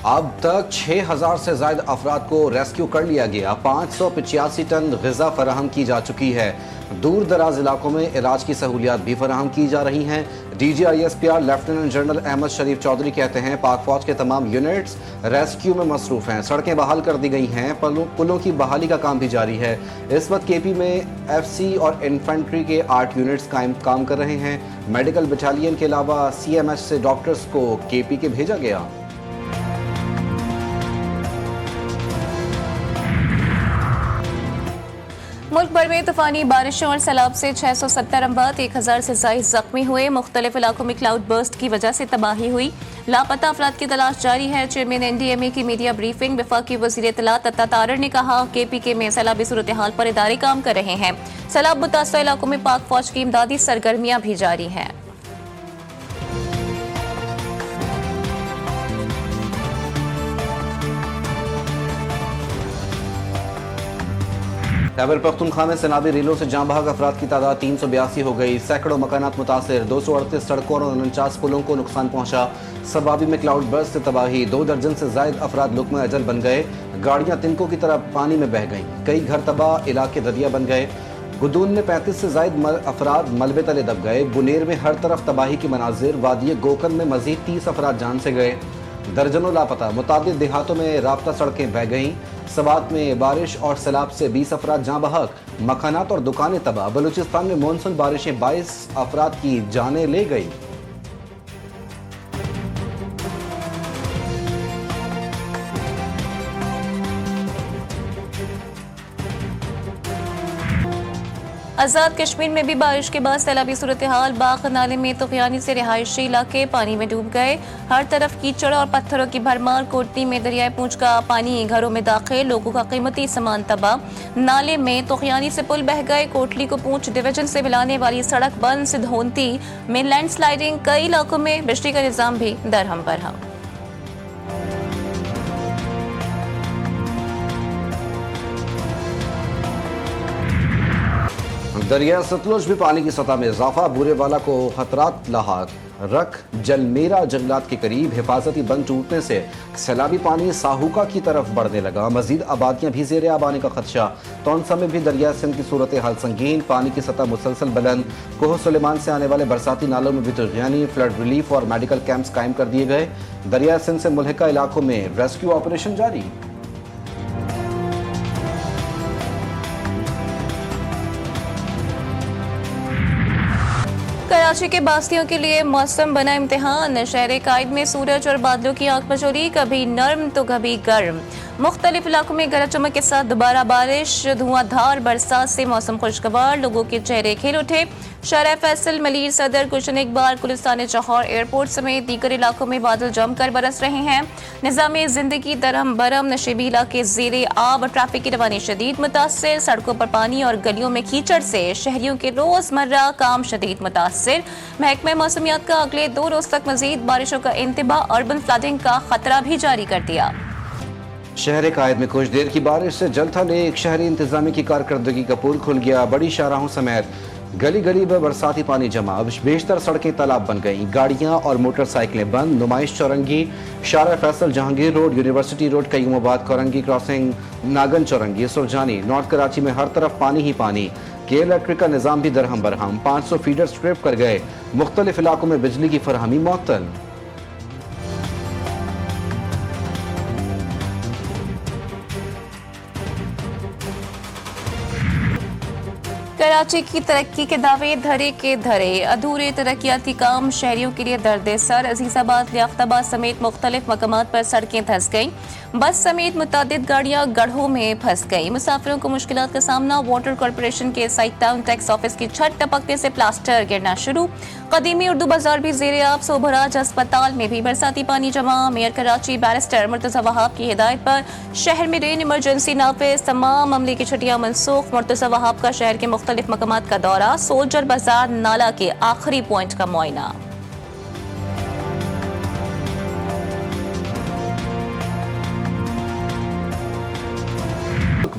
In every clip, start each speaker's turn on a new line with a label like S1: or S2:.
S1: अब तक 6,000 से ज्यादा अफराद को रेस्क्यू कर लिया गया। 585 टन ग़िज़ा फराहम की जा चुकी है। दूर दराज इलाकों में इलाज की सहूलियात भी फराहम की जा रही हैं। DGISPR लेफ्टिनेंट जनरल अहमद शरीफ चौधरी कहते हैं पाक फौज के तमाम यूनिट्स रेस्क्यू में मसरूफ हैं। सड़कें बहाल कर दी गई हैं। पुलों की बहाली का काम भी जारी है। इस वक्त KP में FC और इन्फेंट्री के 8 यूनिट्स काम कर रहे हैं। मेडिकल बटालियन के अलावा CMH से डॉक्टर्स को KP के भेजा गया।
S2: मुल्क भर में तूफानी बारिशों और सैलाब से 670 अमवात, 1000 से ज्यादा जख्मी हुए। मुख्तलिफ इलाकों में क्लाउड बर्स्ट की वजह से तबाही हुई। लापता अफराद की तलाश जारी है। चेयरमैन NDMA की मीडिया ब्रीफिंग। वफाकी वज़ीर इत्तलात अत्ता तारर ने कहा KPK में सैलाबी सूरत हाल पर इदारे काम कर रहे हैं। सैलाब मुतासर इलाकों में पाक फौज की इमदादी सरगर्मियां भी जारी हैं।
S1: खैबर पख्तूनख्वा में सैलाबी रेलों से जाँ बहक अफराद की तादाद 382 हो गई। सैकड़ों मकानात मुतासर, 238 सड़कों और 49 पुलों को नुकसान पहुंचा। सबाबी में क्लाउड बर्स्ट से तबाही, 2 दर्जन से जायद अफराद लुक़्मा अजल बन गए। गाड़ियां तिनकों की तरह पानी में बह गईं। कई घर तबाह, इलाके दरिया बन गए। गुदून में 35 से जायद अफराद मलबे तले दब गए। बुनेर में हर तरफ तबाही की मनाजिर। वादी गोकन में मजीद 30 अफराद जान से गए। दर्जनों लापता। मुताबिक देहातों में राब्ता सड़कें बह गईं। सवात में बारिश और सैलाब से 20 अफराद जाँ बहक। मकानात और दुकानें तबाह। बलूचिस्तान में मानसून बारिशें 22 अफराद की जानें ले गई।
S2: आज़ाद कश्मीर में भी बारिश के बाद सैलाबी सूरत हाल। बाग नाले में तुग़यानी से रिहायशी इलाके पानी में डूब गए। हर तरफ कीचड़ और पत्थरों की भरमार। कोटनी में दरियाए पूंछ का पानी घरों में दाखिल। लोगों का कीमती सामान तबाह। नाले में तुग़यानी से पुल बह गए। कोटली को पूंछ डिवीजन से मिलाने वाली सड़क बंद। सिद्धोंती में लैंडस्लाइडिंग। कई इलाकों में बिजली का निज़ाम भी दरहम बरहम।
S1: दरिया सतलुज में पानी की सतह में इजाफा। बूरेवाला को खतरात लाहक। रख जलमेरा जंगलात के करीब हिफाजती बंद टूटने से सैलाबी पानी साहुका की तरफ बढ़ने लगा। मजीद आबादियां भी ज़ेरे आब आने का खदशा। तौनसा में भी दरिया सिंध की सूरत हाल संगीन। पानी की सतह मुसलसल बुलंद। कोह सुलेमान से आने वाले बरसाती नालों में भी तुग़यानी, फ्लड रिलीफ और मेडिकल कैंप्स कायम कर दिए गए। दरिया सिंध से मुल्हिका इलाकों में रेस्क्यू ऑपरेशन जारी।
S2: कराची के बास्तियों के लिए मौसम बना इम्तिहान। शहर कायद में सूरज और बादलों की आंख मचोली। कभी नर्म तो कभी गर्म। मुख्तलिफ इलाकों में गरज चमक के साथ दोबारा बारिश। धुआंधार बरसात से मौसम खुशगवार। लोगों के चेहरे खिल उठे। शारा फैसल, मलीर सदर, गुलशन इकबाल, गुलिस्तान चौहर, एयरपोर्ट समेत दीगर इलाकों में बादल जमकर बरस रहे हैं। निज़ाम जिंदगी दरहम बरम। नशेबी इलाके ज़ेरे आब। ट्रैफिक की रवानी शदीद मुतासर। सड़कों पर पानी और गलियों में कीचड़ से शहरियों के रोजमर्रा काम शदीद मुतासर। महकमा मौसमियात का अगले 2 रोज तक मजीद बारिशों का इंतबाह। अर्बन फ्लडिंग का खतरा भी जारी कर दिया।
S1: शहर कायद में कुछ देर की बारिश से जलथा लेक शहरी इंतजामी की कारकर्दगी का पुल खुल गया। बड़ी शाहराहों समेत गली गली में बरसाती पानी जमा। बेशतर सड़कें तालाब बन गईं। गाड़ियां और मोटरसाइकिलें बंद। Numaish Chowrangi, Shahra Faisal, Jahangir road, university road, Qayyumabad, Korangi crossing, Nagan Chowrangi, Surjani. North Karachi में हर तरफ पानी ही पानी। के इलेक्ट्रिक का निज़ाम भी दरहम बरहम। 500 फीडर स्ट्रिप कर गए। मुख्तलिफ इलाकों में बिजली की फरहमी मुअत्तल।
S2: कराची की तरक्की के दावे धरे के धरे। अधूरे तरक्याती काम शहरियों के लिए दर्द सर। अजीजाबाद, लियाकताबाद समेत मुख्तलिफ मकामात पर सड़कें धंस गईं। बस समेत मुतादिद गाड़ियां गढ़ों में फंस गईं। मुसाफिरों को मुश्किलात का सामना। वाटर कॉरपोरेशन के साइट टाउन टैक्स ऑफिस की छत टपकने से प्लास्टर गिरना शुरू। कदीमी उर्दू बाजार भी ज़ेरे आब। सोभराज अस्पताल में भी बरसाती पानी जमा। मेयर कराची बैरिस्टर मुर्तज़ा वहाब की हिदायत पर शहर में रेन इमरजेंसी नाफिज। तमाम अमले की छुट्टियां मनसूख। मुर्तज़ा वहाब का शहर के मुख्तलिफ मकामात का दौरा। सोल्जर बाजार नाला के आखिरी पॉइंट का मुआयना।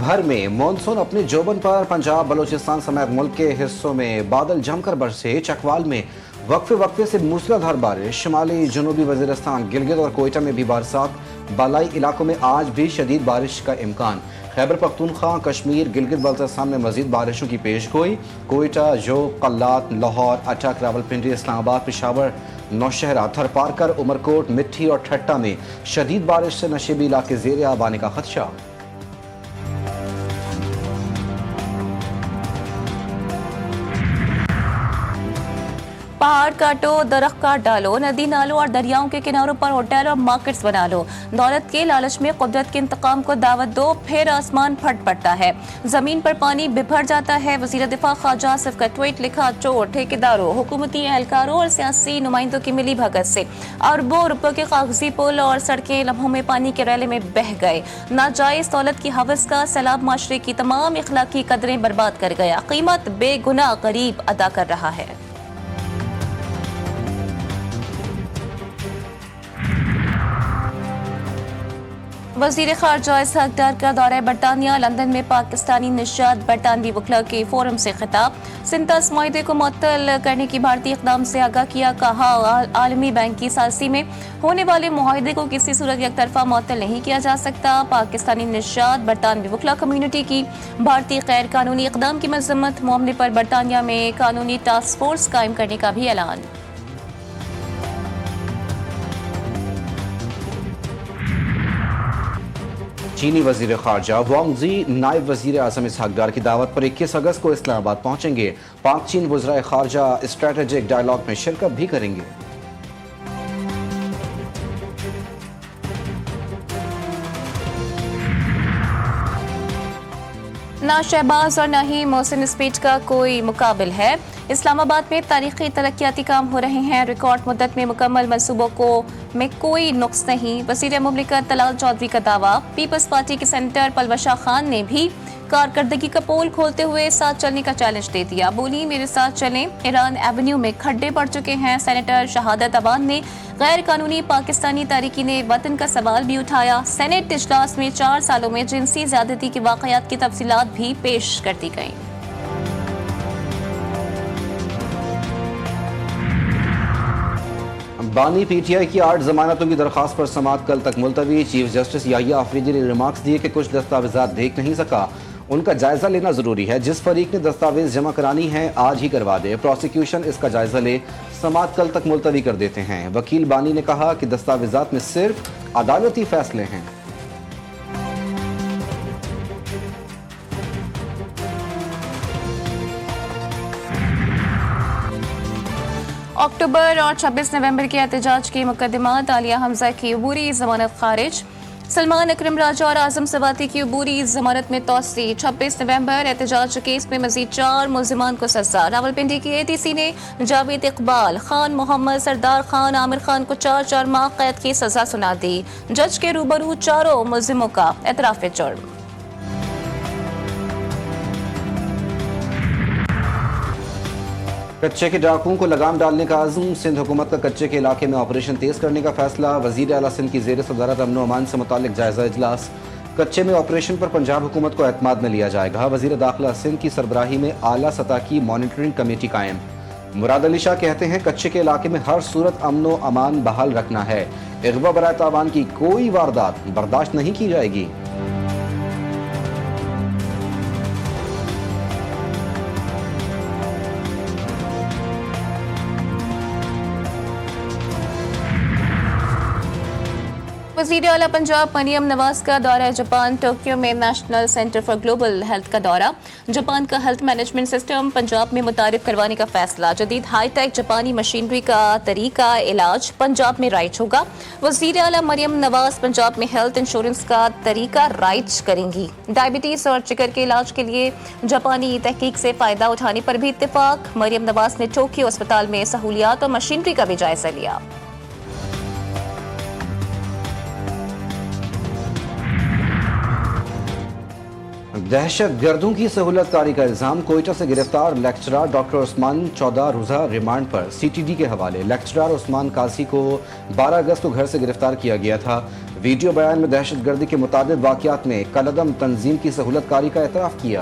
S1: भर में मॉनसून अपने जोबन पर। पंजाब बलूचिस्तान समेत मुल्क के हिस्सों में बादल जमकर बरसे। चकवाल में वक्फे वक्फे से मूसलाधार बारिश। शुमाली जनूबी वजीरिस्तान, गिलगित और कोयटा में भी बरसात। बालाई इलाकों में आज भी शदीद बारिश का इम्कान। खैबर पख्तूनख्वा, कश्मीर, गिलगित बल्तिस्तान में मजीद बारिशों की पेशगोई। कोयटा, जोग, कल्लात, लाहौर, अटक, रावलपिंडी, इस्लामाबाद, पेशावर, नौशहरा, थरपारकर, उमरकोट, मिट्टी और ठट्टा में शदीद बारिश से नशेबी इलाके ज़ेर आब आने का खदशा।
S2: पहाड़ काटो, दरख्त काट डालो, नदी नालों और दरियाओं के किनारों पर होटल और मार्केट्स बना लो। दौलत के लालच में कुदरत के इंतकाम को दावत दो, फिर आसमान फट पड़ता है, जमीन पर पानी बिभर जाता है। वज़ीर दिफा ख्वाजा आसिफ का ट्वीट लिखा, चोर, ठेकेदारों, हुकूमती एहलकारों और सियासी नुमाइंदों की मिली भगत से अरबों रुपयों के कागजी पुल और सड़कें लम्हों में पानी के रैले में बह गए। नाजायज दौलत की हवस का सैलाब माशरे की तमाम इखलाकी कदरें बर्बाद कर गया। कीमत बेगुनाह गरीब अदा कर रहा है। वज़ीर ख़ारजा इसहाक़ डार का दौरा बरतानिया। लंदन में पाकिस्तानी निशात बरतानवी वकला के फोरम से खिताब। सिंतास मुआहदे को मुअत्तल करने की भारतीय इक़दाम से आगाह किया। कहा, आलमी बैंक की सालसी में होने वाले मुआहदे को किसी सूरत एक तरफा मुअत्तल नहीं किया जा सकता। पाकिस्तानी निशात बरतानवी वकला कम्यूनिटी की भारतीय गैर कानूनी इक़दाम की मज़म्मत। मामले पर बरतानिया में कानूनी टास्क फोर्स कायम करने का भी ऐलान।
S1: चीनी वजीर खारजा वांग ज़ी नायब वजीर आज़म इसहाक़ डार की दावत पर 21 अगस्त को इस्लामाबाद पहुंचेंगे। पाक चीन वज़राए खारजा स्ट्रेटेजिक डायलॉग में शिरकत भी करेंगे।
S2: ना शहबाज और ना ही मोहसिन स्पीच का कोई मुकाबिल है। इस्लामाबाद में तारीखी तरक्याती काम हो रहे हैं। रिकॉर्ड मुद्दत में मुकम्मल मनसूबों को में कोई नुक्स नहीं। वज़ीर मुमलिकत तलाल चौधरी का दावा। पीपल्स पार्टी के सेनेटर पलवशा खान ने भी कारकर्दगी का पोल खोलते हुए साथ चलने का चैलेंज दे दिया। बोली, मेरे साथ चलें। ईरान एवेन्यू में खड्डे पड़ चुके हैं। सेनेटर शहादत अबान ने गैर कानूनी पाकिस्तानी तारीकीन वतन का सवाल भी उठाया। सेनेट इजलास में 4 सालों में जिनसी ज़्यादती के वाक़यात की तफसीलात भी पेश कर दी गई।
S1: बानी पीटीआई की 8 जमानतों की दरख्वास्त पर समाअत कल तक मुलतवी। चीफ जस्टिस याहिया आफरीदी ने रिमार्क्स दिए कि कुछ दस्तावेजात देख नहीं सका, उनका जायजा लेना जरूरी है। जिस फरीक ने दस्तावेज जमा करानी है आज ही करवा दे। प्रोसिक्यूशन इसका जायजा ले। समाअत कल तक मुलतवी कर देते हैं। वकील बानी ने कहा कि दस्तावेजात में सिर्फ अदालती फैसले हैं।
S2: अक्टूबर और 26 नवंबर के एहतजाज के मुकदमात। आलिया हमजा की अबूरी जमानत खारिज। सलमान अकरम राजा और आजम सवाती की अबूरी जमानत में तौसी। 26 नवंबर एहतजाज केस में मजीद 4 मुल्जिमान को सजा। रावलपिंडी की एटीसी ने जावेद इकबाल, खान मोहम्मद, सरदार खान, आमिर खान को 4 माह कैद की सजा सुना दी। जज के रूबरू चारों मुल्जिमों का एतराफ़ जुर्म।
S1: कच्चे के डाकुओं को लगाम डालने का आज़म। सिंध हुकूमत का कच्चे के इलाके में ऑपरेशन तेज करने का फैसला। वज़ीर आला सिंध की ज़ेर सदारत अमन व अमान से मुतालिक जायजा इजलास। कच्चे में ऑपरेशन पर पंजाब हुकूमत को एतमाद में लिया जाएगा। वज़ीर दाखिला सिंध की सरबराही में आला सतह की मॉनिटरिंग कमेटी कायम। मुराद अली शाह कहते हैं, कच्चे के इलाके में हर सूरत अमन व अमान बहाल रखना है। इग़वा बराए तावान की कोई वारदात बर्दाश्त नहीं की जाएगी।
S2: वज़ीर आला पंजाब मरियम नवाज का दौरा जापान। टोक्यो में national centre for global health का दौरा। जापान का हेल्थ मैनेजमेंट सिस्टम पंजाब में मुतारिफ करवाने का फैसला। जदीद हाईटेक जापानी मशीनरी का तरीका इलाज पंजाब में राइज होगा। वज़ीर आला मरियम नवाज पंजाब में हेल्थ इंश्योरेंस का तरीका राइज करेंगी। डायबिटीज़ और जिगर के इलाज के लिए जापानी तहकीक से फ़ायदा उठाने पर भी इत्तेफाक। मरियम नवाज ने टोक्यो अस्पताल में सहूलियात और मशीनरी का भी जायजा लिया।
S1: दहशत गर्दों की सहूलत कारी का इल्जाम। कोयटा से गिरफ्तार लेक्चरर डॉक्टर उस्मान 14 रोज़ा रिमांड पर। सीटीडी के हवाले। लेक्चरर उस्मान कासी को 12 अगस्त को घर से गिरफ्तार किया गया था। वीडियो बयान में दहशतगर्दी के मुताबिक वाक़यात में कलअदम तंजीम की सहूलतकारी का एतराफ़ किया।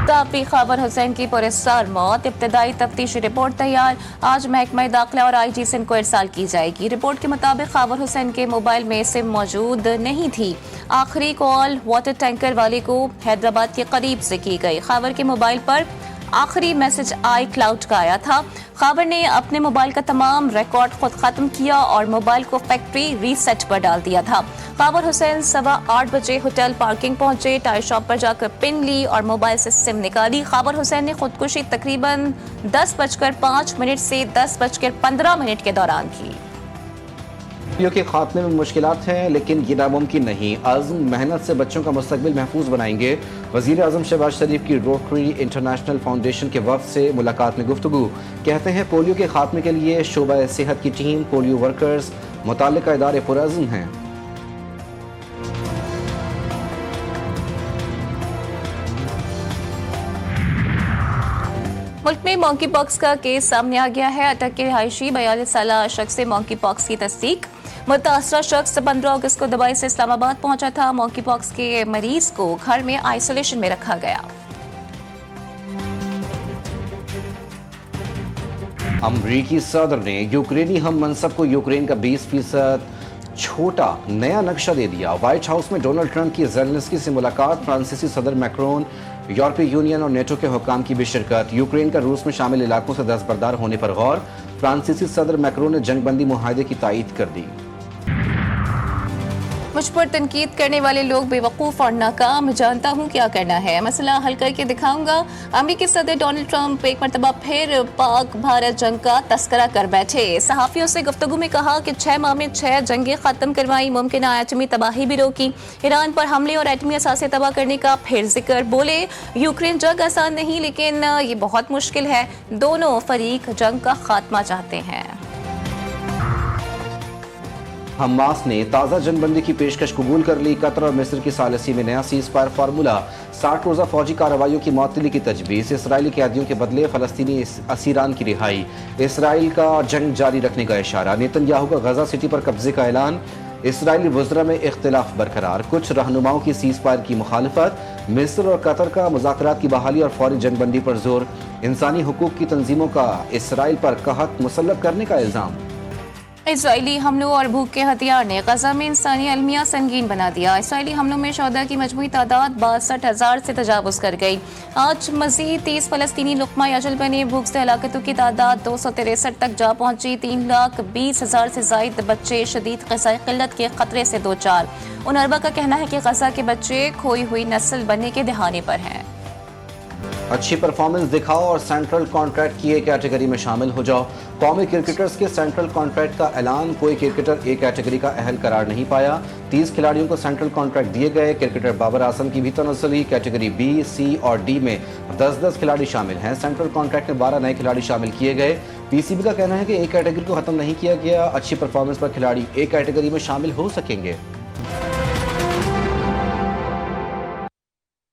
S2: तापी खबर हुसैन की पुरस्कार मौत, इब्तदाई तफ्तीशी रिपोर्ट तैयार, आज महकमा दाखिला और IG सिंध को इरसाल की जाएगी। रिपोर्ट के मुताबिक खबर हुसैन के मोबाइल में सिम मौजूद नहीं थी। आखिरी कॉल वाटर टैंकर वाले को हैदराबाद के करीब से की गई। खबर के मोबाइल पर आखिरी मैसेज iCloud का आया था। खबर ने अपने मोबाइल का तमाम रिकॉर्ड खुद खत्म किया और मोबाइल को फैक्ट्री रीसेट पर डाल दिया था। खबर हुसैन 8:15 बजे होटल पार्किंग पहुंचे, टायर शॉप पर जाकर पिन ली और मोबाइल से सिम निकाली। खबर हुसैन ने खुदकुशी तकरीबन 10:05 से 10:15 के दौरान की।
S1: पोलियो के खात्मे में मुश्किलात हैं, लेकिन ये नामुमकिन नहीं। आज़म मेहनत से बच्चों का मुस्तकबिल महफूज बनाएंगे। वज़ीर आज़म शहबाज शरीफ की रोटरी इंटरनेशनल फाउंडेशन के वफ़द से मुलाकात में गुफ्तगू। कहते हैं पोलियो के खात्मे के लिए शोबा सेहत की टीम, पोलियो वर्कर्स, मुताल्लिका इदारे पुरअज़्म हैं।
S2: मुल्क में मॉन्की पॉक्स का केस सामने आ गया है। अटक के रिहायशी 42 साल शख्स से मॉन्की पॉक्स की तस्दीक। मुतासरा शख्स 15 अगस्त को दुबई से इस्लामाबाद पहुंचा था। मॉन्की पॉक्स के मरीज को घर में आइसोलेशन में रखा गया।
S1: अमरीकी सदर ने यूक्रेनी हम मनसब को यूक्रेन का 20% छोटा नया नक्शा दे दिया। व्हाइट हाउस में डोनाल्ड ट्रंप की ज़ेलेंस्की से मुलाकात, फ्रांसीसी सदर मैक्रोन, यूरोपीय यूनियन और नेटो के हुक्काम की भी शिरकत। यूक्रेन का रूस में शामिल इलाकों से दस्तबरदार होने पर गौर। फ्रांसीसी सदर मैक्रोन ने जंगबंदी मुआहदे की तायीद कर दी।
S2: मुझ पर तनकीद करने वाले लोग बेवकूफ़ और नाकाम, जानता हूँ क्या करना है, मसला हल करके दिखाऊंगा। अमेरिकी सदर डोनाल्ड ट्रंप एक मरतबा फिर पाक भारत जंग का तस्करा कर बैठे। सहाफ़ियों से गुफ्तगू में कहा कि 6 माह में 6 जंगें ख़त्म करवाई, मुमकिन एटमी तबाही भी रोकी, ईरान पर हमले और एटमी असासे तबाह करने का फिर जिक्र। बोले यूक्रेन जंग आसान नहीं, लेकिन ये बहुत मुश्किल है। दोनों फरीक जंग का खात्मा चाहते हैं।
S1: हमास ने ताज़ा जनबंदी की पेशकश कबूल कर ली। कतर और मिस्र की सालिसी में नया सीज़ फायर फार्मूला। 60 रोज़ा फौजी कार्रवाइयों की मअतली की तजवीज़। इसराइली कैदियों के बदले फ़लस्तीनी असीरान की रिहाई। इसराइल का जंग जारी रखने का इशारा। नेतन्याहू का गजा सिटी पर कब्जे का ऐलान। इसराइली वज़रा में इख्तिलाफ बरकरार। कुछ रहनुमाओं की सीज़ फायर की मुखालफत। मिस्र और कतर का मुज़ाकरात की बहाली और फौरी जनबंदी पर जोर। इंसानी हुकूक की तंजीमों का इसराइल पर कहत मुसल्लत करने का इल्ज़ाम।
S2: इसराइली हमलों और भूख के हथियार ने गजा में इंसानी अलमिया संगीन बना दिया। इसराइली हमलों में शोहदा की मजमूई तादाद 62,000 से तजावुज़ कर गई। आज मज़ीद 30 फ़लस्तीनी लुक़मा अजल बने। भूख से हलाकतों की तादाद 263 तक जा पहुंची। 3,20,000 से ज़ायद बच्चे शदीद ग़िज़ाई क़िल्लत के ख़तरे से दो चार। उनरवा का कहना है कि गजा के बच्चे खोई हुई नस्ल बनने के दहाने पर हैं।
S1: अच्छी परफॉर्मेंस दिखाओ और सेंट्रल कॉन्ट्रैक्ट की ए कैटेगरी में शामिल हो जाओ। कौमी क्रिकेटर्स के सेंट्रल कॉन्ट्रैक्ट का ऐलान। कोई क्रिकेटर ए कैटेगरी का अहल करार नहीं पाया। 30 खिलाड़ियों को सेंट्रल कॉन्ट्रैक्ट दिए गए। क्रिकेटर बाबर आजम की भी तनज़्ज़ुल। कैटेगरी B, C और D में 10-10 खिलाड़ी शामिल हैं। सेंट्रल कॉन्ट्रैक्ट में 12 नए खिलाड़ी शामिल किए गए। PCB का कहना है कि ए कैटेगरी को खत्म नहीं किया गया। अच्छी परफॉर्मेंस पर खिलाड़ी ए कैटेगरी में शामिल हो सकेंगे।